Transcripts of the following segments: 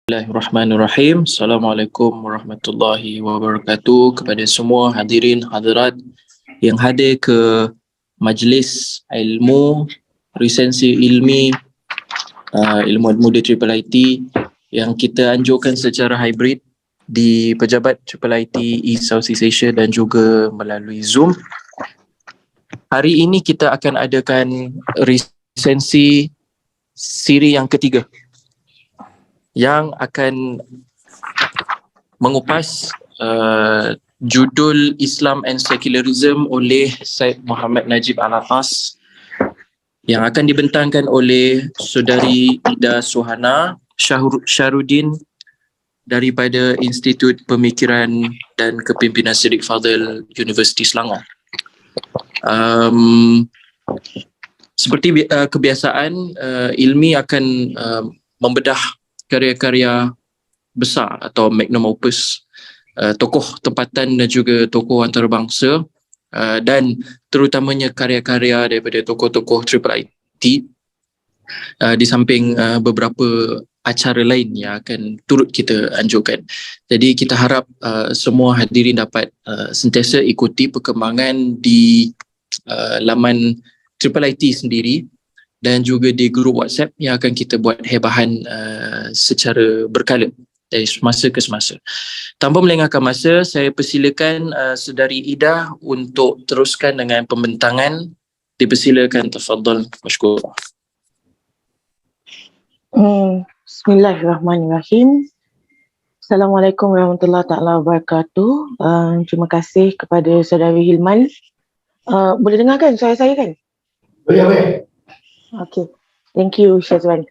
Bismillahirrahmanirrahim. Assalamualaikum warahmatullahi wabarakatuh kepada semua hadirin hadirat yang hadir ke majlis ilmu resensi ilmi ilmu muda IIIT yang kita anjurkan secara hybrid di pejabat IIIT East Southeast Asia dan juga melalui Zoom. Hari ini kita akan adakan resensi siri yang ketiga yang akan mengupas judul Islam and Secularism oleh Syed Muhammad Naquib al-Attas yang akan dibentangkan oleh saudari Eda Suhana Sharudin daripada Institut Pemikiran dan Kepimpinan Siddiq Fadzil Universiti Selangor. Seperti kebiasaan, Ilmi akan membedah karya-karya besar atau magnum opus tokoh tempatan dan juga tokoh antarabangsa dan terutamanya karya-karya daripada tokoh-tokoh IIIT di samping beberapa acara lain yang akan turut kita anjurkan. Jadi kita harap semua hadirin dapat sentiasa ikuti perkembangan di laman IIIT sendiri dan juga di grup WhatsApp yang akan kita buat hebahan secara berkala dari semasa ke semasa. Tanpa melengahkan masa, saya persilakan saudari Ida untuk teruskan dengan pembentangan. Dipersilakan, tafadhal, masykurah. Bismillahirrahmanirrahim. Assalamualaikum warahmatullahi taala wabarakatuh. Terima kasih kepada saudari Hilman. Boleh dengarkan suara saya kan? Boleh. Okay, thank you, Syazwan.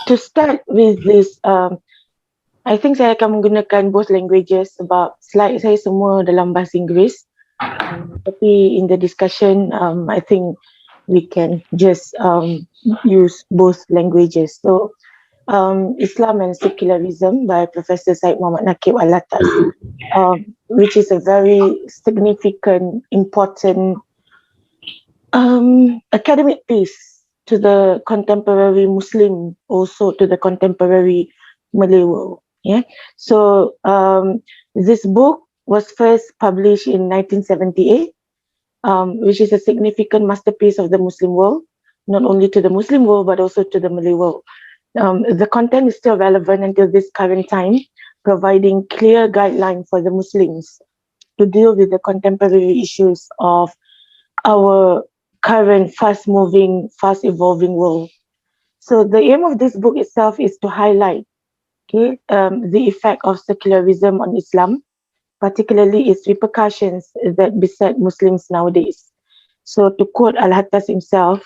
To start with this, I think saya akan menggunakan both languages sebab slide saya semua dalam bahasa Inggeris. Tapi in the discussion, I think we can just use both languages. So, Islam and Secularism by Professor Syed Muhammad Naquib al-Attas, which is a very significant, important academic piece to the contemporary Muslim, also to the contemporary Malay world. Yeah. So this book was first published in 1978, which is a significant masterpiece of the Muslim world, not only to the Muslim world but also to the Malay world. The content is still relevant until this current time, providing clear guidelines for the Muslims to deal with the contemporary issues of our current fast-moving, fast-evolving world. So the aim of this book itself is to highlight the effect of secularism on Islam, particularly its repercussions that beset Muslims nowadays. So to quote al-Attas himself,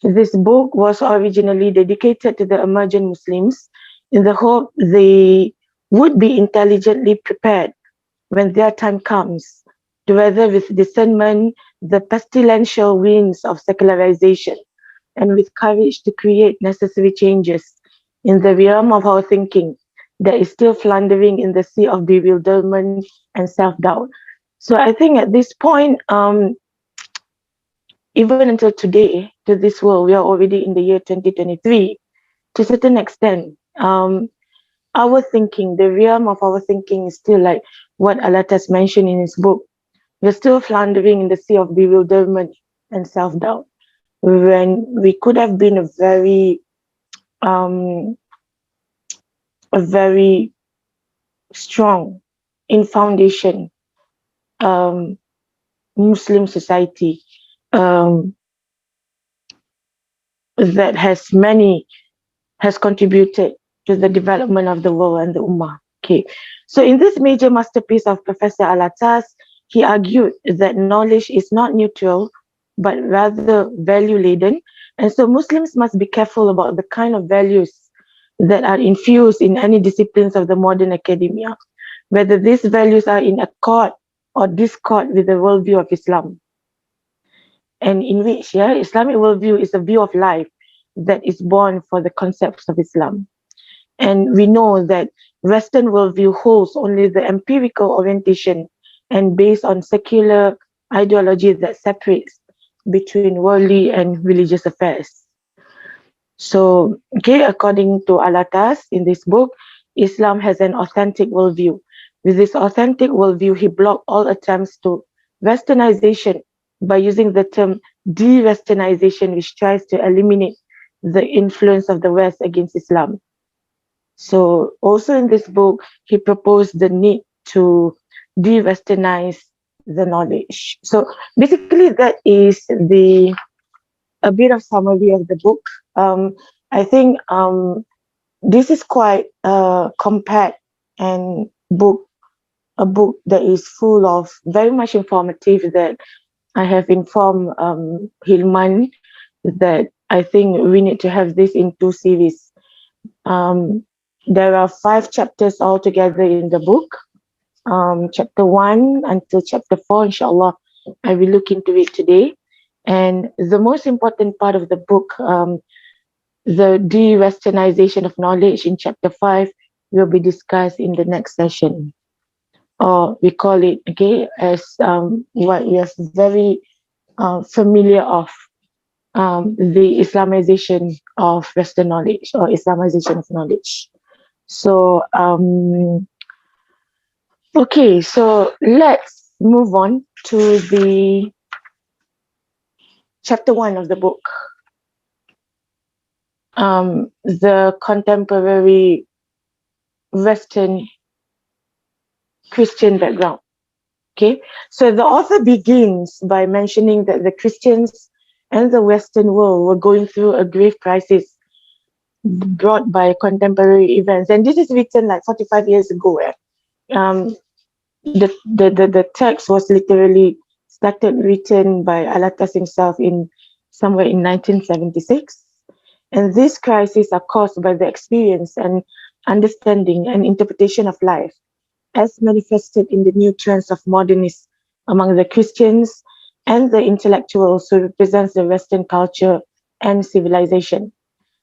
this book was originally dedicated to the emergent Muslims in the hope they would be intelligently prepared when their time comes to weather with discernment the pestilential winds of secularization and with courage to create necessary changes in the realm of our thinking that is still floundering in the sea of bewilderment and self-doubt. So I think at this point, even until today, to this world, we are already in the year 2023, to a certain extent, our thinking, the realm of our thinking is still like what al-Attas mentioned in his book. We're still floundering in the sea of bewilderment and self-doubt when we could have been a very strong in foundation Muslim society that has contributed to the development of the world and the Ummah. Okay, so in this major masterpiece of Professor al-Attas, he argued that knowledge is not neutral, but rather value-laden. And so Muslims must be careful about the kind of values that are infused in any disciplines of the modern academia, whether these values are in accord or discord with the worldview of Islam. And in which, Islamic worldview is a view of life that is born for the concepts of Islam. And we know that Western worldview holds only the empirical orientation and based on secular ideology that separates between worldly and religious affairs. So, okay, according to al-Attas in this book, Islam has an authentic worldview. With this authentic worldview, he blocked all attempts to westernization by using the term de-westernization, which tries to eliminate the influence of the West against Islam. So, also in this book, he proposed the need to de-westernize the knowledge. So, basically, that is a bit of summary of the book. I think this is quite compact and a book that is full of very much informative, that I have informed Hilman that I think we need to have this in two series. There are 5 chapters altogether in the book. Chapter 1 until chapter 4, inshallah, I will look into it today. And the most important part of the book, the de-westernization of knowledge in chapter 5, will be discussed in the next session. Or we call it, okay, as what we are very familiar of, the Islamization of Western knowledge, or Islamization of knowledge. So, okay, so let's move on to the chapter 1 of the book. The contemporary Western Christian background. Okay, so the author begins by mentioning that the Christians and the Western world were going through a grave crisis brought by contemporary events, and this is written like 45 years ago. The text was literally started written by al-Attas himself in somewhere in 1976, and these crises are caused by the experience and understanding and interpretation of life as manifested in the new trends of modernists among the Christians and the intellectuals who represents the Western culture and civilization.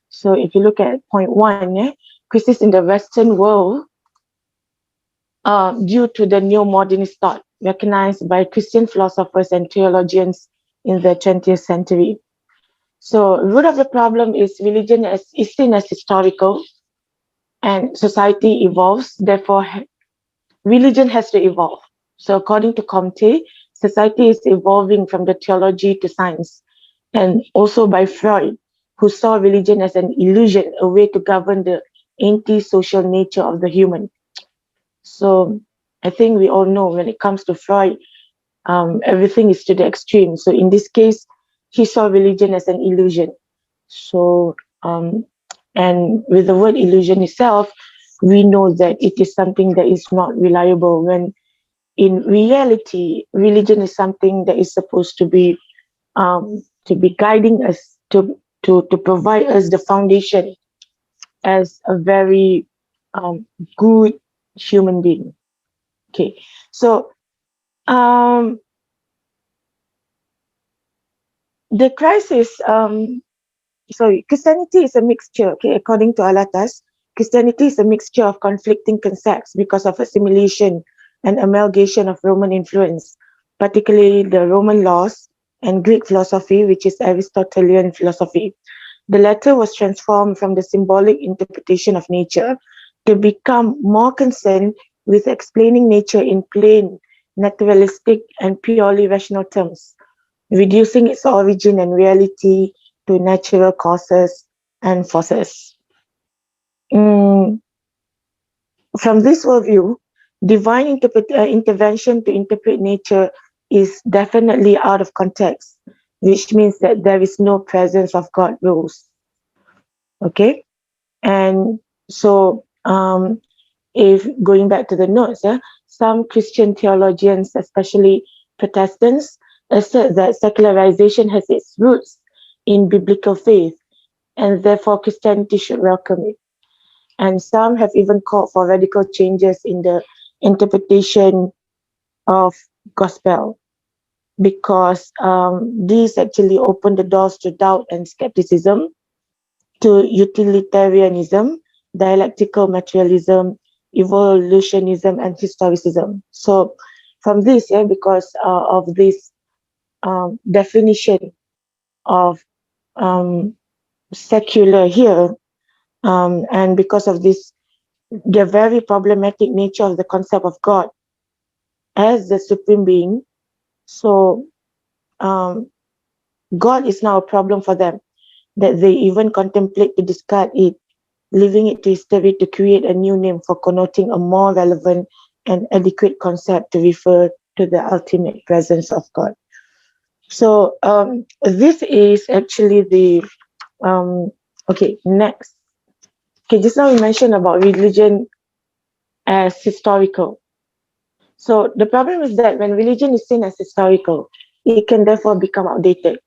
So if you look at point 1, crisis in the Western world due to the new modernist thought recognized by Christian philosophers and theologians in the 20th century. So root of the problem is religion is seen as historical, and society evolves, therefore religion has to evolve. So according to Comte, society is evolving from the theology to science, and also by Freud, who saw religion as an illusion, a way to govern the anti-social nature of the human. So I think we all know when it comes to Freud, everything is to the extreme. So in this case, he saw religion as an illusion. So, and with the word illusion itself, we know that it is something that is not reliable, when in reality, religion is something that is supposed to be guiding us, to provide us the foundation as a very good human being. Okay, so the crisis, Christianity is a mixture, okay, according to al-Attas, Christianity is a mixture of conflicting concepts because of assimilation and amalgamation of Roman influence, particularly the Roman laws and Greek philosophy, which is Aristotelian philosophy. The latter was transformed from the symbolic interpretation of nature to become more concerned with explaining nature in plain, naturalistic, and purely rational terms, reducing its origin and reality to natural causes and forces. From this worldview, divine intervention to interpret nature is definitely out of context, which means that there is no presence of God rules. Okay, and so if going back to the notes, some Christian theologians, especially Protestants, assert that secularization has its roots in biblical faith, and therefore Christianity should welcome it. And some have even called for radical changes in the interpretation of gospel, because these actually open the doors to doubt and skepticism, to utilitarianism, dialectical materialism, evolutionism, and historicism. So from this, because of this definition of secular here, and because of this, the very problematic nature of the concept of God as the supreme being. So God is now a problem for them, that they even contemplate to discard it, leaving it to history to create a new name for connoting a more relevant and adequate concept to refer to the ultimate presence of God. So this is actually the okay, next. Okay, just now we mentioned about religion as historical. So the problem is that when religion is seen as historical, it can therefore become outdated.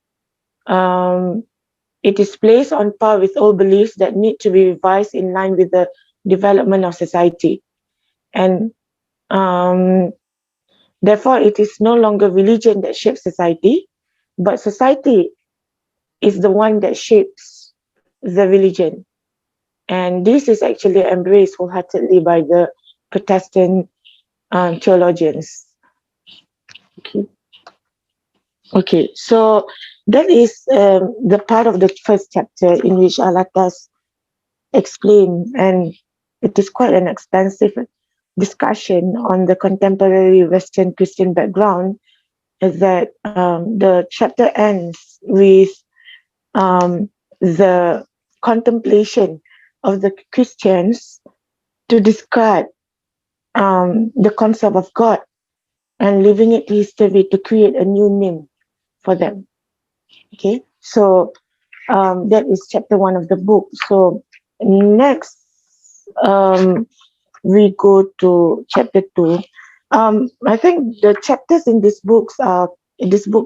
It is placed on par with old beliefs that need to be revised in line with the development of society. And therefore, it is no longer religion that shapes society, but society is the one that shapes the religion. And this is actually embraced wholeheartedly by the Protestant theologians. Okay, so that is the part of the first chapter in which al-Attas explain, and it is quite an extensive discussion on the contemporary Western Christian background, is that the chapter ends with the contemplation of the Christians to describe the concept of God and leaving it to history to create a new name for them. Okay, so that is chapter 1 of the book. So next, we go to chapter 2. I think the chapters in this book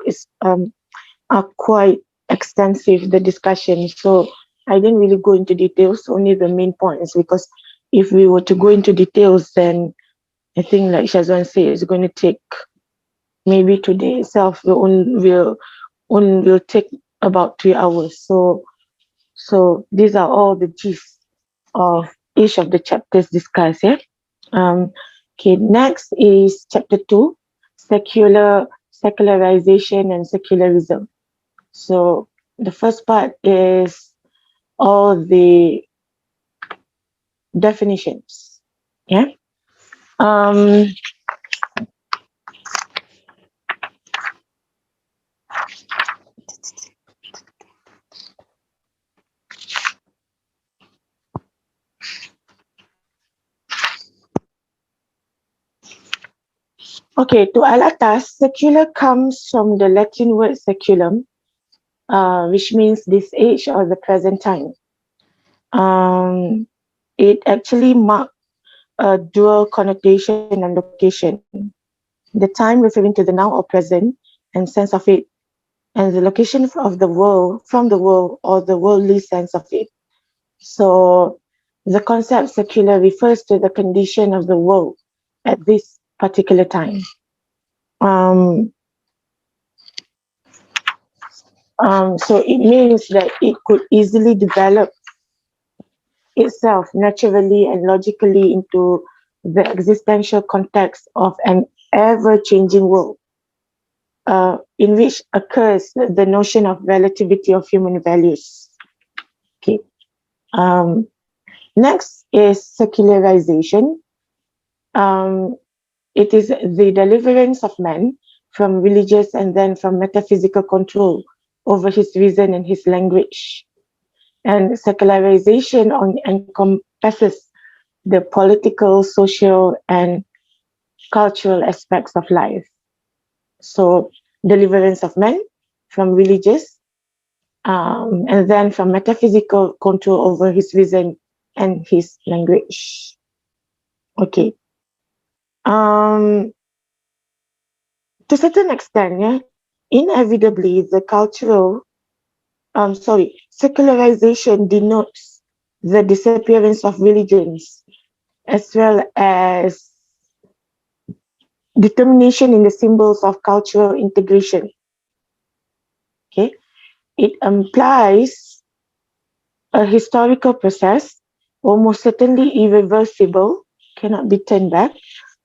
is are quite extensive, the discussion. So I didn't really go into details, only the main points, because if we were to go into details, then I think, like Shazwan said, it's going to take maybe today itself will take about 3 hours. So these are all the gist of each of the chapters discussed. Yeah. Okay. Next is chapter 2, secularization and secularism. So the first part is all the definitions. Yeah. Okay, to al-Attas, secular comes from the Latin word seculum, which means this age or the present time. It actually marks a dual connotation and location. The time referring to the now or present and sense of it, and the location of the world from the world or the worldly sense of it. So the concept secular refers to the condition of the world at this particular time. So it means that it could easily develop itself naturally and logically into the existential context of an ever-changing world, in which occurs the notion of relativity of human values. Okay. Next is secularization. It is the deliverance of man from religious and then from metaphysical control over his reason and his language. And secularization encompasses the political, social, and cultural aspects of life. So, deliverance of man from religious, and then from metaphysical control over his reason and his language. Okay. To a certain extent, yeah, inevitably the secularization denotes the disappearance of religions as well as determination in the symbols of cultural integration. Okay, it implies a historical process, almost certainly irreversible, cannot be turned back,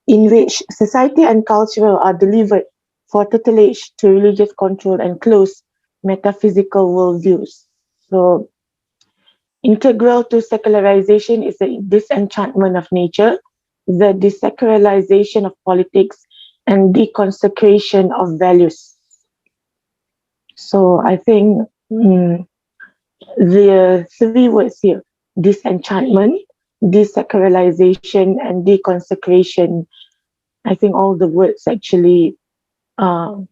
in which society and culture are delivered for tutelage to religious control and close metaphysical worldviews. So Integral to secularization is the disenchantment of nature, the desacralization of politics, and deconsecration of values. So I think the three words here, disenchantment, desacralization, and deconsecration, I think all the words actually brought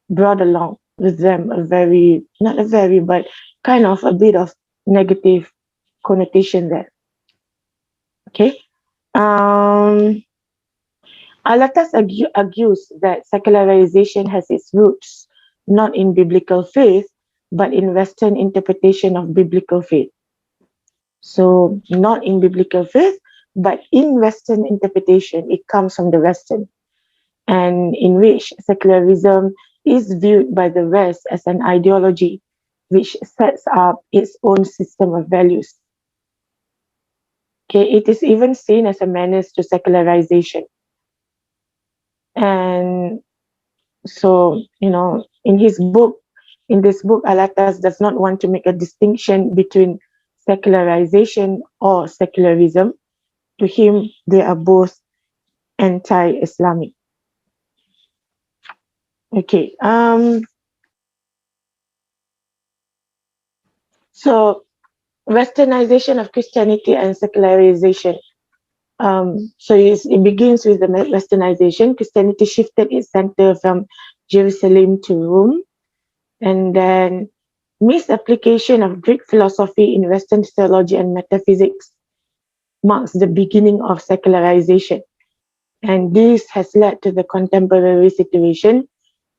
along with them but kind of a bit of negative connotation there. Okay. Al-Attas argues that secularization has its roots not in biblical faith, but in Western interpretation of biblical faith. So not in biblical faith, but in Western interpretation, it comes from the Western, and in which secularism is viewed by the West as an ideology which sets up its own system of values. Okay, it is even seen as a menace to secularization. And so, in this book, Al-Attas does not want to make a distinction between secularization or secularism. To him, they are both anti-Islamic. Okay. So, Westernization of Christianity and secularization. So it begins with the Westernization. Christianity shifted its center from Jerusalem to Rome, and then misapplication of Greek philosophy in Western theology and metaphysics marks the beginning of secularization. And this has led to the contemporary situation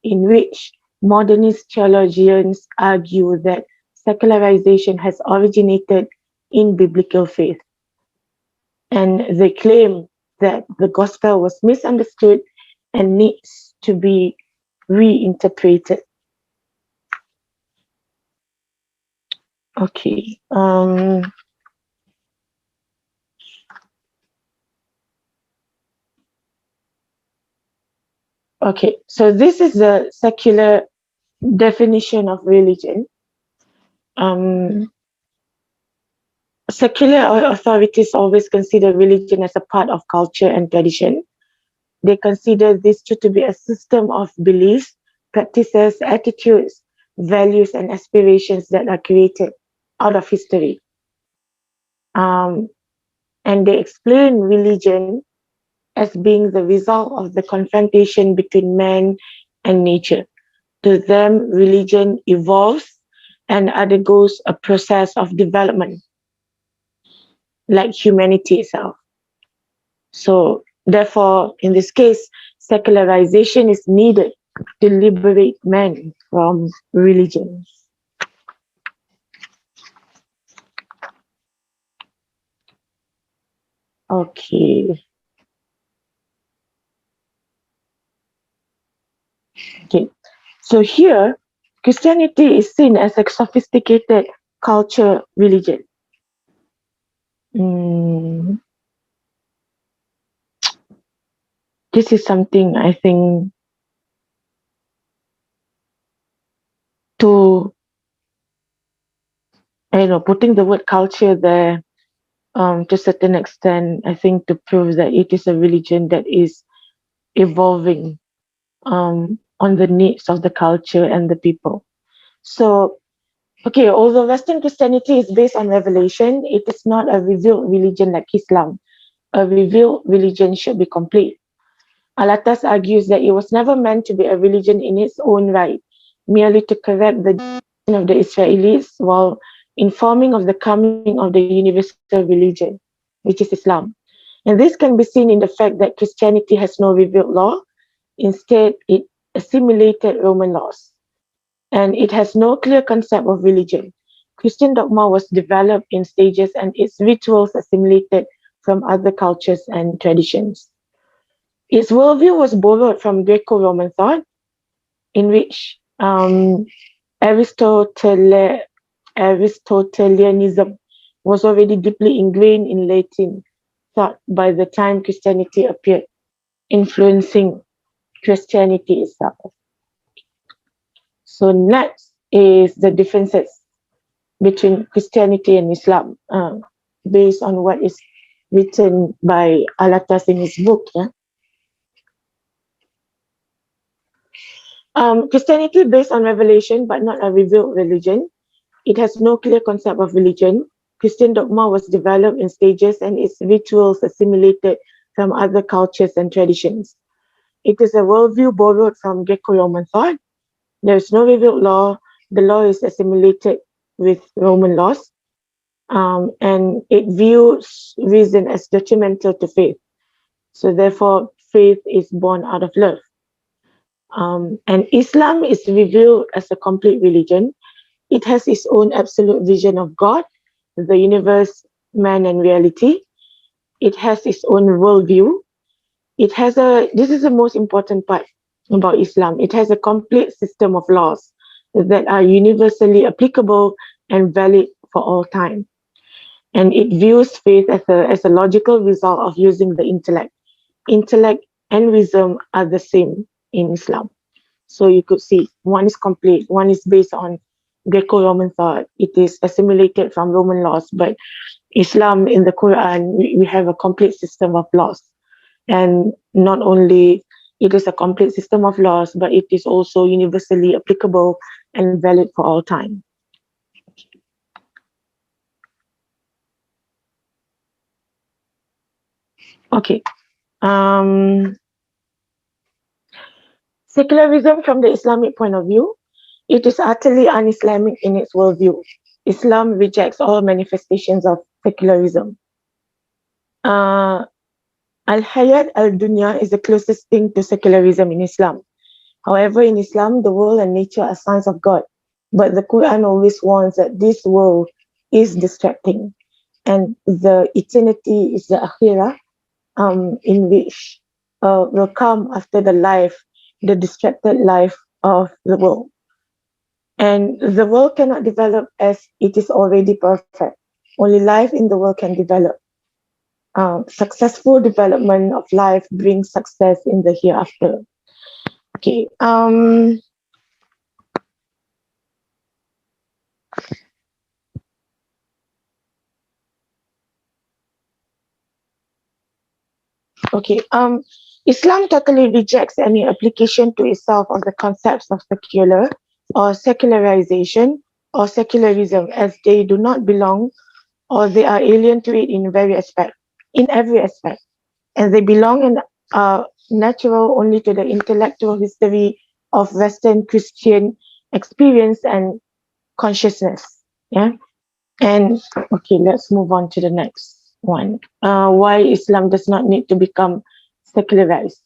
in which modernist theologians argue that secularization has originated in biblical faith. And they claim that the gospel was misunderstood and needs to be reinterpreted. Okay. Okay, so this is the secular definition of religion. Secular authorities always consider religion as a part of culture and tradition. They consider this to be a system of beliefs, practices, attitudes, values, and aspirations that are created out of history. And they explain religion as being the result of the confrontation between man and nature. To them, religion evolves and undergoes a process of development, like humanity itself. So, therefore, in this case, secularization is needed to liberate man from religion. Okay. Okay. So here, Christianity is seen as a sophisticated culture religion. This is something I think putting the word culture there to a certain extent, I think to prove that it is a religion that is evolving on the needs of the culture and the people. So, okay, although Western Christianity is based on revelation, it is not a revealed religion like Islam. A revealed religion should be complete. Al-Attas argues that it was never meant to be a religion in its own right, merely to correct the decision of the Israelis while informing of the coming of the universal religion, which is Islam. And this can be seen in the fact that Christianity has no revealed law. Instead, it assimilated Roman laws. And it has no clear concept of religion. Christian dogma was developed in stages and its rituals assimilated from other cultures and traditions. Its worldview was borrowed from Greco-Roman thought, in which Aristotelianism was already deeply ingrained in Latin thought by the time Christianity appeared, influencing Christianity itself. So next is the differences between Christianity and Islam, based on what is written by al-Attas in his book. Yeah? Christianity based on revelation, but not a revealed religion. It has no clear concept of religion. Christian dogma was developed in stages and its rituals assimilated from other cultures and traditions. It is a worldview borrowed from Greco-Roman thought. There is no revealed law. The law is assimilated with Roman laws. And it views reason as detrimental to faith. So therefore, faith is born out of love. And Islam is revealed as a complete religion. It has its own absolute vision of God, the universe, man, and reality. It has its own worldview. This is the most important part about Islam. It has a complete system of laws that are universally applicable and valid for all time. And it views faith as a logical result of using the intellect. Intellect and wisdom are the same in Islam. So you could see one is complete, one is based on Greco-Roman thought. It is assimilated from Roman laws, but Islam in the Quran, we have a complete system of laws. And not only it is a complete system of laws, but it is also universally applicable and valid for all time. Okay. Secularism from the Islamic point of view, it is utterly un-Islamic in its worldview. Islam rejects all manifestations of secularism. Al-Hayat al-Dunya is the closest thing to secularism in Islam. However, in Islam, the world and nature are signs of God. But the Quran always warns that this world is distracting. And the eternity is the akhirah, in which will come after the distracted life of the world. And the world cannot develop as it is already perfect. Only life in the world can develop. Successful development of life brings success in the hereafter. Okay. Okay. Islam totally rejects any application to itself of the concepts of secular or secularization or secularism, as they do not belong or they are alien to it in every aspect, and they belong and are natural only to the intellectual history of Western Christian experience and consciousness. Yeah. And okay, let's move on to the next one. Why Islam does not need to become secularized.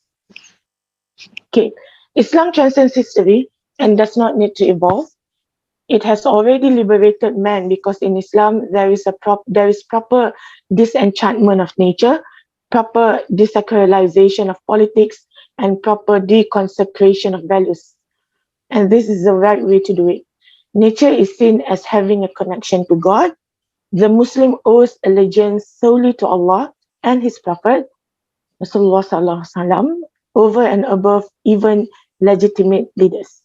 Okay, Islam transcends history and does not need to evolve. It has already liberated man because in Islam there is proper disenchantment of nature, proper desacralization of politics, and proper deconsecration of values. And this is the right way to do it. Nature is seen as having a connection to God. The Muslim owes allegiance solely to Allah and His Prophet, Rasulullah Sallallahu Alaihi Wasallam, over and above even legitimate leaders.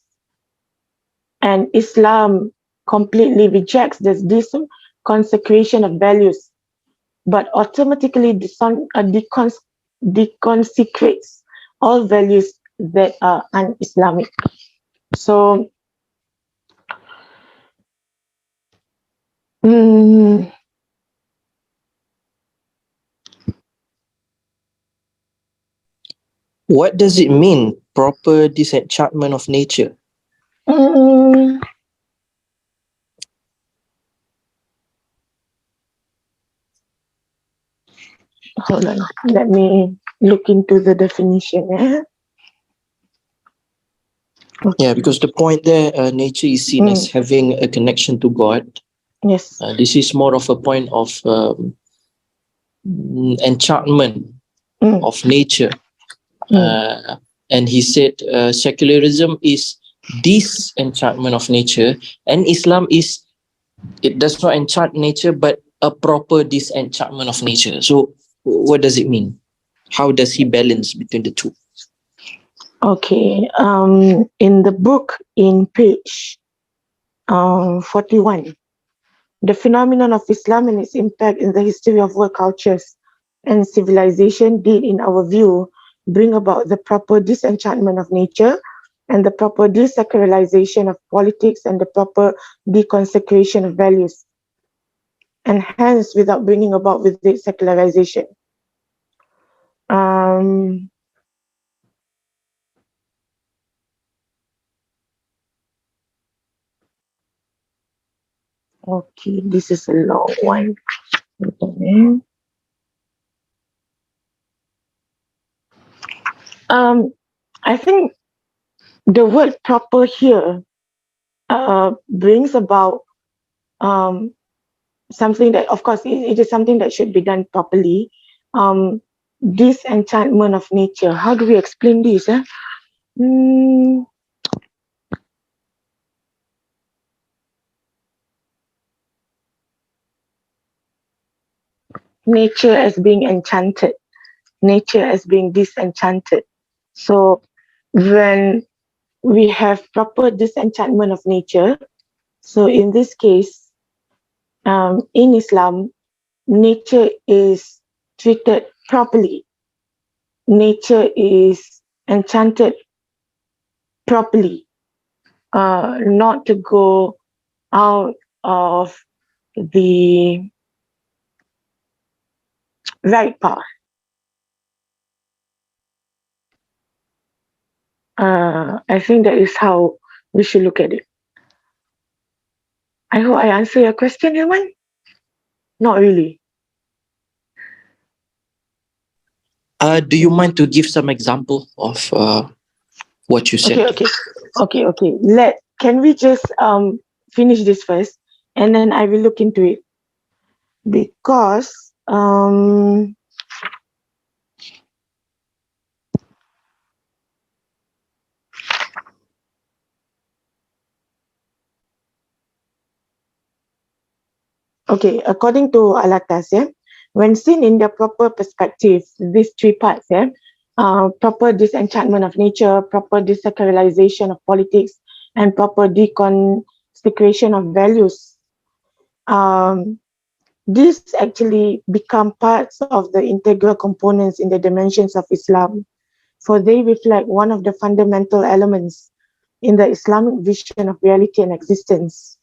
And Islam completely rejects this deconsecration of values, but automatically deconsecrates all values that are un-Islamic. So, What does it mean, proper disenchantment of nature? Hold on, let me look into the definition. Okay. Yeah, because the point there, nature is seen as having a connection to God. Yes. This is more of a point of enchantment of nature. And he said secularism is disenchantment of nature, and Islam it does not enchant nature, but a proper disenchantment of nature. So what does it mean? How does he balance between the two? Okay, in the book in page 41, The phenomenon of Islam and its impact in the history of world cultures and civilization did, in our view, bring about the proper disenchantment of nature and the proper desecularization of politics and the proper deconsecration of values, and hence without bringing about with it secularization. Okay, this is a long one. I think the word proper here brings about something that, of course, it is something that should be done properly. Disenchantment of nature. How do we explain this? Nature as being enchanted. Nature as being disenchanted. So when we have proper disenchantment of nature, so in this case, in Islam, nature is treated properly. Nature is enchanted properly, not to go out of the right path. I think that is how we should look at it. I hope I answer your question, Herman. Not really. Do you mind to give some example of what you said? Okay. Can we just finish this first, and then I will look into it, because okay, according to al-Attas, when seen in their proper perspective, these three parts, proper disenchantment of nature, proper desecularization of politics, and proper deconsecration of values, these actually become parts of the integral components in the dimensions of Islam, for they reflect one of the fundamental elements in the Islamic vision of reality and existence,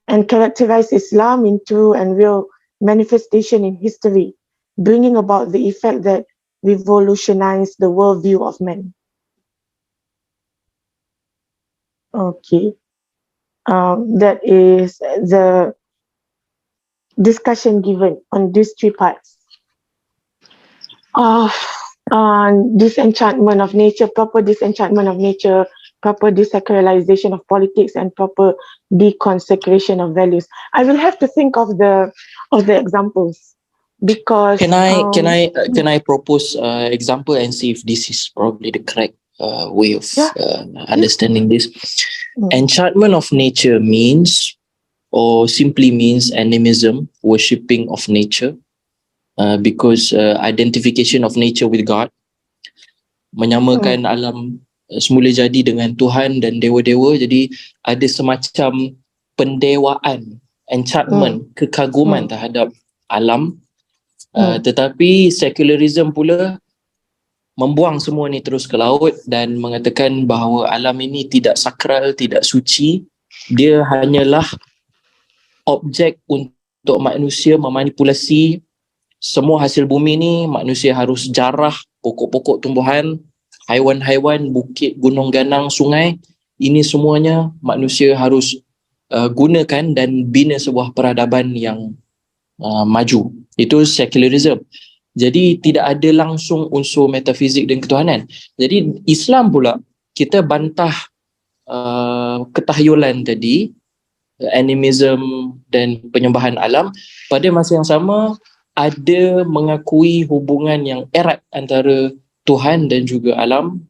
and characterize Islam into and real manifestation in history, bringing about the effect that revolutionized the worldview of men. Okay. That is the discussion given on these three parts of disenchantment of nature, proper disenchantment of nature, proper desacralization of politics, and proper deconsecration of values. I will have to think of the examples, because Can I propose example and see if this is probably the correct way of understanding this? Enchantment of nature means, or simply means, animism, worshipping of nature, because identification of nature with God, menyamakan alam semula jadi dengan Tuhan dan dewa-dewa, jadi ada semacam pendewaan, enchantment, kekaguman terhadap alam. Tetapi secularism pula membuang semua ni terus ke laut dan mengatakan bahawa alam ini tidak sakral, tidak suci, dia hanyalah objek untuk manusia memanipulasi semua hasil bumi ni. Manusia harus jarah pokok-pokok tumbuhan, haiwan-haiwan, bukit, gunung ganang, sungai, ini semuanya manusia harus gunakan dan bina sebuah peradaban yang maju. Itu secularism. Jadi tidak ada langsung unsur metafizik dan ketuhanan. Jadi Islam pula, kita bantah ketahyulan tadi, animism dan penyembahan alam. Pada masa yang sama, ada mengakui hubungan yang erat antara Tuhan dan juga alam.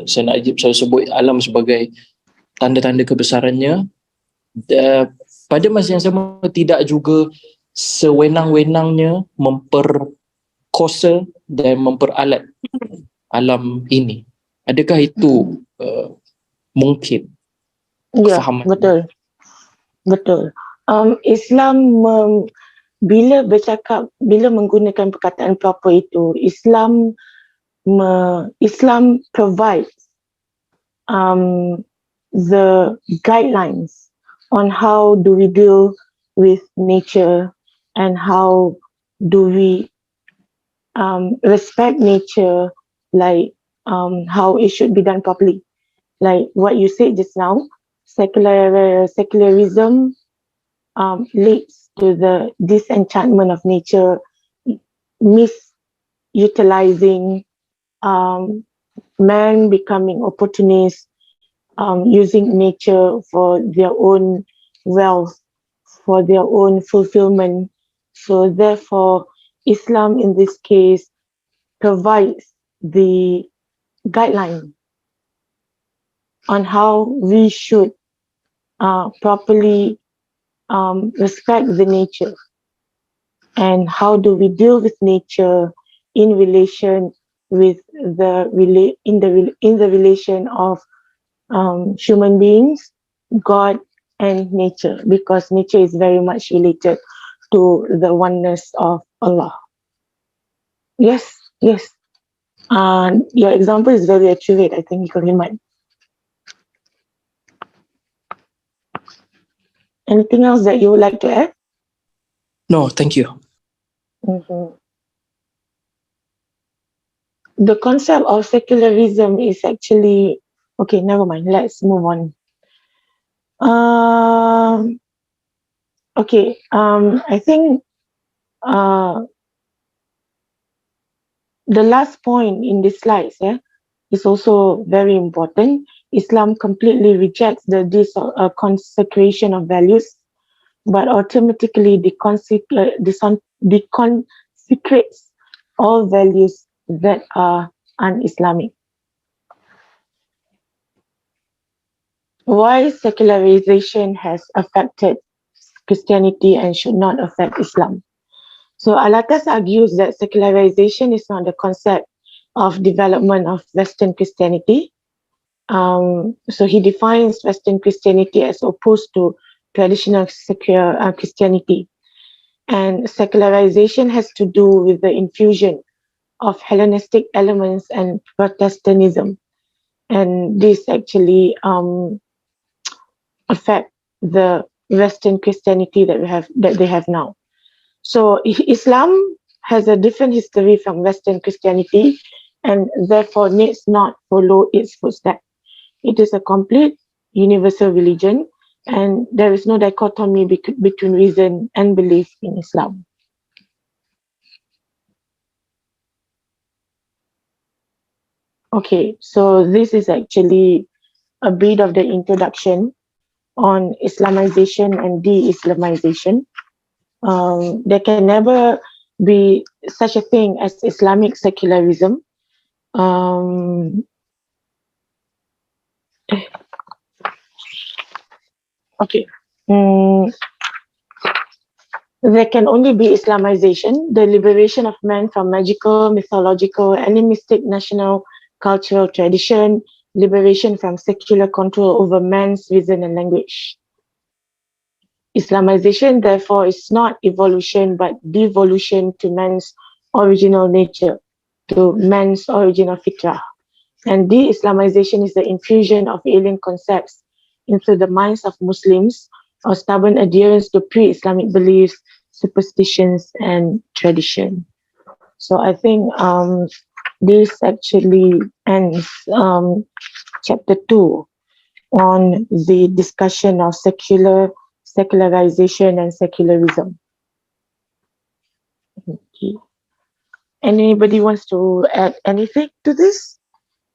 Saya nak sebut alam sebagai tanda-tanda kebesarannya. Pada masa yang sama, tidak juga sewenang-wenangnya memperkosa dan memperalat alam ini. Adakah itu mungkin? Ya, betul. Islam bila menggunakan perkataan proper itu, Islam provides the guidelines on how do we deal with nature and how do we respect nature, like how it should be done properly. Like what you said just now, secularism leads to the disenchantment of nature, misutilizing man becoming opportunists, using nature for their own wealth, for their own fulfillment. So therefore, Islam in this case provides the guideline on how we should properly respect the nature and how do we deal with nature in relation with the relation of human beings, God, and nature, because nature is very much related to the oneness of Allah. Yes. Your example is very accurate, I think, Iman. Anything else that you would like to add? No, thank you. The concept of secularism is actually, okay, never mind, let's move on. I think the last point in this slides is also very important. Islam completely rejects the consecration of values, but automatically deconsecrates all values that are un-Islamic. Why secularization has affected Christianity and should not affect Islam? So al-Attas argues that secularization is not the concept of development of Western Christianity. So he defines Western Christianity as opposed to traditional secular Christianity. And secularization has to do with the infusion of Hellenistic elements and Protestantism. And this actually affect the Western Christianity that they have now. So Islam has a different history from Western Christianity and therefore needs not follow its footsteps. It is a complete universal religion and there is no dichotomy between reason and belief in Islam. Okay, so this is actually a bit of the introduction on Islamization and de-Islamization. There can never be such a thing as Islamic secularism. There can only be Islamization, the liberation of man from magical, mythological, animistic national cultural tradition, liberation from secular control over man's reason and language. Islamization, therefore, is not evolution but devolution to man's original nature, to man's original fitrah. And de-Islamization is the infusion of alien concepts into the minds of Muslims or stubborn adherence to pre-Islamic beliefs, superstitions, and tradition. So I think this actually ends chapter 2 on the discussion of secularization and secularism. Okay. Anybody wants to add anything to this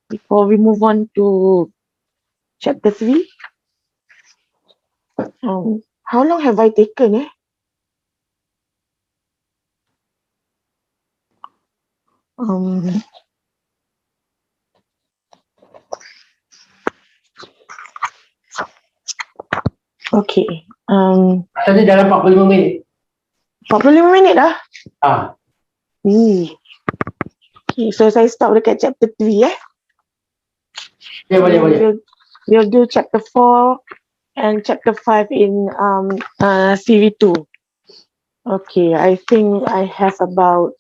before we move on to chapter 3? How long have I taken? Okay. Tadi dalam 45 minit. 45 minit dah? Okay, so saya stop dekat chapter 3 boleh. We'll do chapter 4 and chapter 5 in series 2. Okay, I think I have about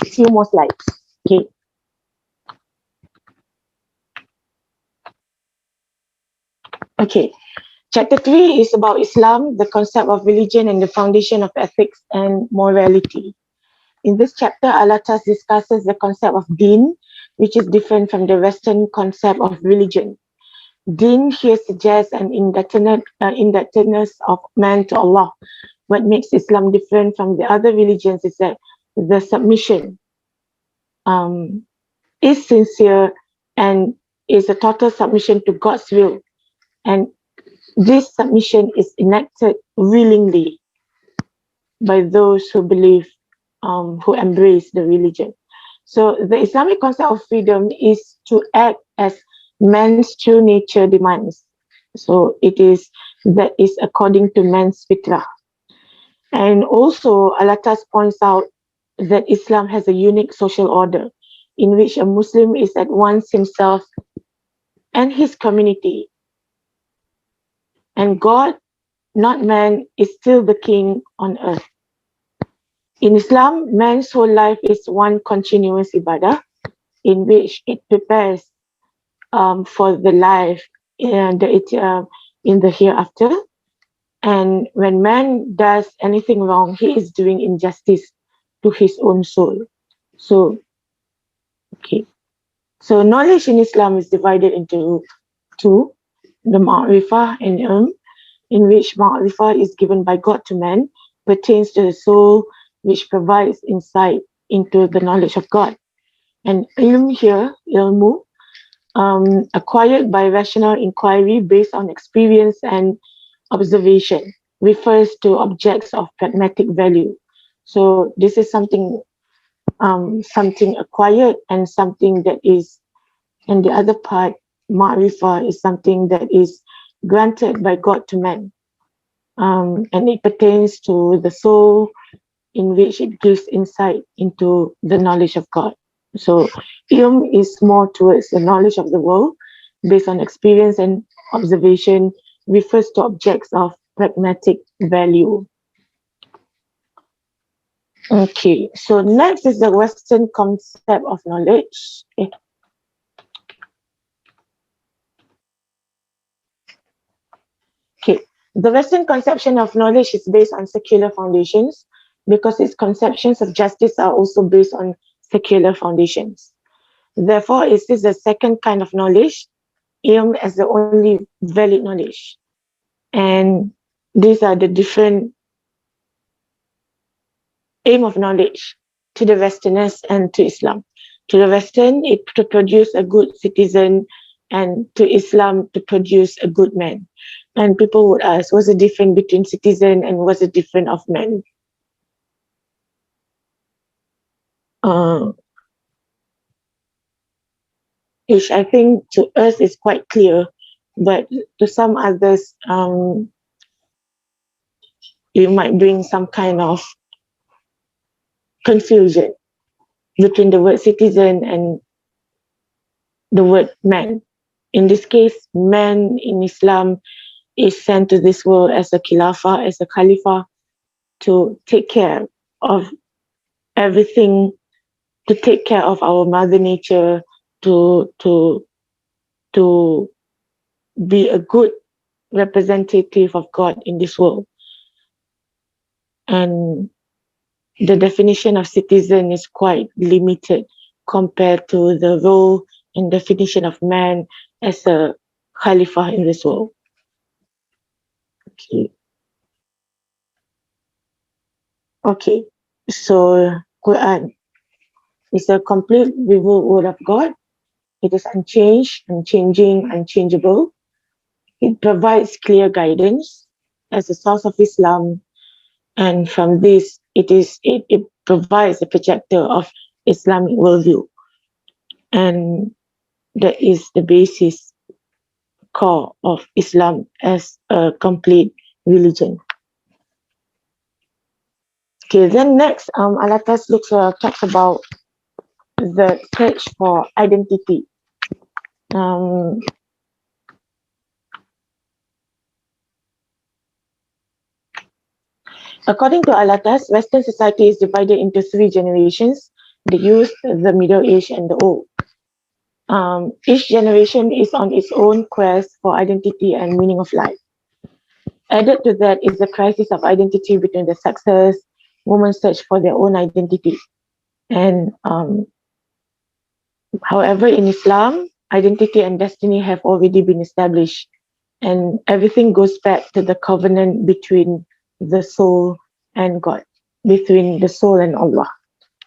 few more slides. Okay. Okay. Chapter 3 is about Islam, the concept of religion and the foundation of ethics and morality. In this chapter, al-Attas discusses the concept of deen, which is different from the Western concept of religion. Deen here suggests an indebtedness of man to Allah. What makes Islam different from the other religions is that the submission is sincere and is a total submission to God's will. And this submission is enacted willingly by those who believe, who embrace the religion. So the Islamic concept of freedom is to act as man's true nature demands. So it is that is according to man's fitrah. And also, al-Attas points out that Islam has a unique social order in which a Muslim is at once himself and his community. And God, not man, is still the king on earth. In Islam, man's whole life is one continuous ibadah in which it prepares for the life in the hereafter. And when man does anything wrong, he is doing injustice to his own soul. So, okay. So knowledge in Islam is divided into two, the ma'rifah and ilm, in which ma'rifah is given by God to man, pertains to the soul, which provides insight into the knowledge of God. And ilm here, ilmu, acquired by rational inquiry based on experience and observation, refers to objects of pragmatic value. So this is something acquired and something that is, and the other part, ma'rifah, is something that is granted by God to man. And it pertains to the soul, in which it gives insight into the knowledge of God. So ilm is more towards the knowledge of the world based on experience and observation, refers to objects of pragmatic value. Okay, so next is the Western concept of knowledge. Okay, the Western conception of knowledge is based on secular foundations because its conceptions of justice are also based on secular foundations. Therefore, it is the second kind of knowledge, ilm as the only valid knowledge. And these are the different aim of knowledge to the Westerners and to Islam. To the Western, it to produce a good citizen, and to Islam to produce a good man. And people would ask, what's the difference between citizen and what's the difference of man? Which I think to us is quite clear, but to some others, it might bring some kind of confusion between the word citizen and the word man. In this case, man in Islam is sent to this world as a khilafah, as a khalifa, to take care of everything, to take care of our mother nature, to be a good representative of God in this world. And the definition of citizen is quite limited compared to the role and definition of man as a khalifa in this world. Okay, so Quran is a complete revealed word of God. It is unchanged, unchanging, unchangeable. It provides clear guidance as a source of Islam, and from this, it provides a projector of Islamic worldview, and that is the basis core of Islam as a complete religion. Okay, then next, al-Attas talks about the search for identity. According to al-Attas, Western society is divided into three generations: the youth, the middle age, and the old. Each generation is on its own quest for identity and meaning of life. Added to that is the crisis of identity between the sexes. Women search for their own identity. And however, in Islam, identity and destiny have already been established. And everything goes back to the covenant between the soul and God, between the soul and Allah.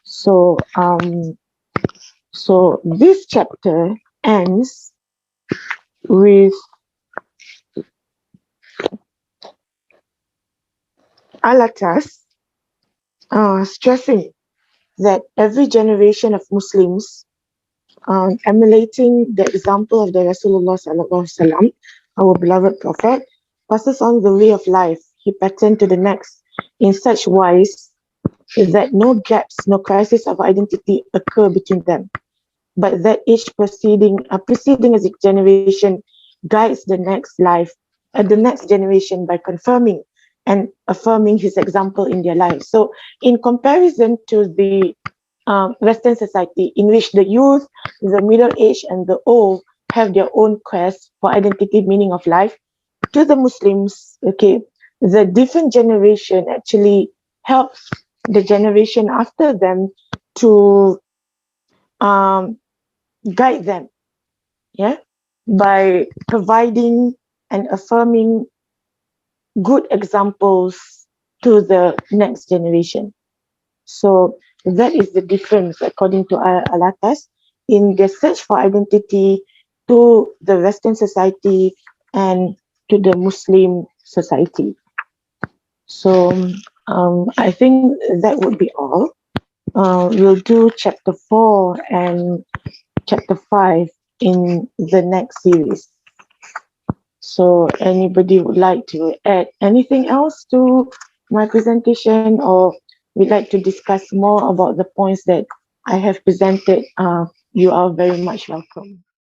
So, so this chapter ends with al-Attas stressing that every generation of Muslims, emulating the example of the Rasulullah sallallahu alaihi wasallam, our beloved Prophet, passes on the way of life he patterned to the next in such wise that no gaps, no crisis of identity occur between them, but that each preceding as a generation guides the next life, the next generation by confirming and affirming his example in their lives. So, in comparison to the Western society, in which the youth, the middle age, and the old have their own quest for identity, meaning of life, to the Muslims, okay, the different generation actually helps the generation after them to guide them, yeah, by providing and affirming good examples to the next generation. So that is the difference, according to al-Attas, in the search for identity to the Western society and to the Muslim society. So I think that would be all. We'll do chapter 4 and chapter 5 in the next series. So anybody would like to add anything else to my presentation, or would like to discuss more about the points that I have presented? You are very much welcome.